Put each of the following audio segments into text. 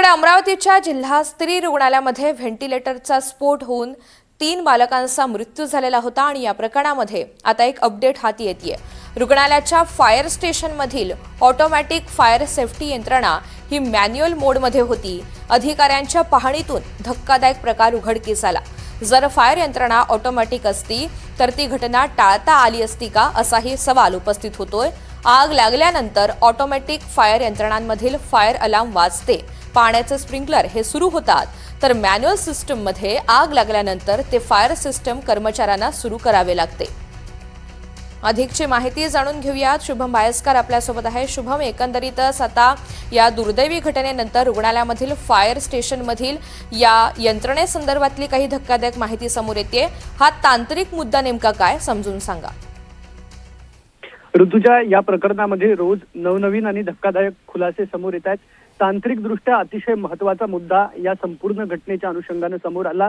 त्यामुळे अमरावतीच्या जिल्हा स्त्री रुग्णालयामध्ये व्हेंटिलेटरचा स्फोट होऊन 3 बालकांचा मृत्यू झालेला होता आणि या प्रकरणामध्ये आता एक अपडेट हाती येतेय। रुग्णालयाच्या फायर स्टेशनमधील ऑटोमॅटिक फायर सेफ्टी यंत्रणा ही मॅन्युअल मोडमध्ये होती। अधिकाऱ्यांच्या पाहणीतून धक्कादायक प्रकार उघडकीस आला। जर फायर यंत्रणा ऑटोमॅटिक असती तर ती घटना टाळता आली असती का असाही सवाल उपस्थित होतोय। आग लागल्यानंतर ऑटोमॅटिक फायर यंत्रणांमधील फायर अलार्म वाजते, पाण्याचे स्प्रिंकलर हे सुरू होतात, तर मॅन्युअल सिस्टममध्ये आग लागल्यानंतर ते फायर सिस्टम कर्मचाऱ्यांना सुरू करावे लागते। अधिकची माहिती जाणून घेऊयात। शुभम बायस्कर आपल्यासोबत आहे। शुभम, एकंदरीतच आता या दुर्दैवी घटनेनंतर रुग्णालयामधील फायर स्टेशनमधील या यंत्रणेसंदर्भातली काही धक्कादायक माहिती समोर येते। हा तांत्रिक मुद्दा नेमका काय समजून सांगा। ऋतुजा, या प्रकरणामध्ये रोज नवनवीन आणि धक्कादायक खुलासे समोर येत आहेत। तांत्रिकदृष्ट्या अतिशय महत्त्वाचा मुद्दा या संपूर्ण घटनेच्या अनुषंगाने समोर आला।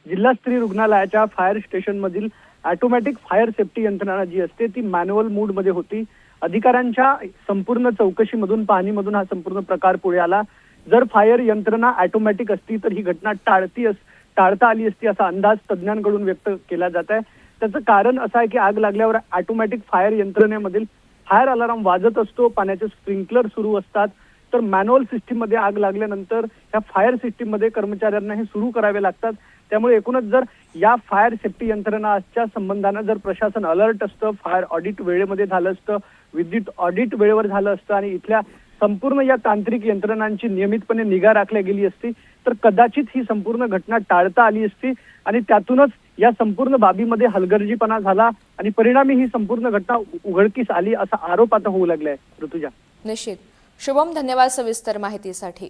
जिल्हा स्त्री रुग्णालयाच्या फायर स्टेशनमधील ऑटोमॅटिक फायर सेफ्टी यंत्रणा जी असते ती मॅन्युअल मोडमध्ये होती। अधिकाऱ्यांच्या संपूर्ण चौकशीमधून, पाहणीमधून हा संपूर्ण प्रकार पुढे आला। जर फायर यंत्रणा ऑटोमॅटिक असती तर ही घटना टाळता आली असती असा अंदाज तज्ज्ञांकडून व्यक्त केला जात आहे। त्याचं कारण असं आहे की आग लागल्यावर ऑटोमॅटिक फायर यंत्रणेमधील फायर अलार्म वाजत असतो, पाण्याचे स्प्रिंकलर सुरू असतात, तर मॅन्युअल सिस्टीम मध्ये आग लागल्यानंतर या फायर सिस्टीम मध्ये कर्मचाऱ्यांना हे सुरू करावे लागतात। त्यामुळे एकूणच जर या फायर सेफ्टी यंत्रणाच्या संबंधाने जर प्रशासन अलर्ट असतं, फायर ऑडिट वेळेमध्ये झालं असतं, विद्युत ऑडिट वेळेवर झालं असतं आणि इथल्या संपूर्ण या तांत्रिक यंत्रणांची नियमितपणे निगा राखली गेली असती तर कदाचित ही संपूर्ण घटना टाळता आली असती आणि त्यातूनच या संपूर्ण बाबीमध्ये हलगर्जीपणा झाला आणि परिणामी ही संपूर्ण घटना उघडकीस आली असा आरोप आता होऊ लागलाय। ऋतुजा, निश्चित। शुभम, धन्यवाद सविस्तर माहितीसाठी।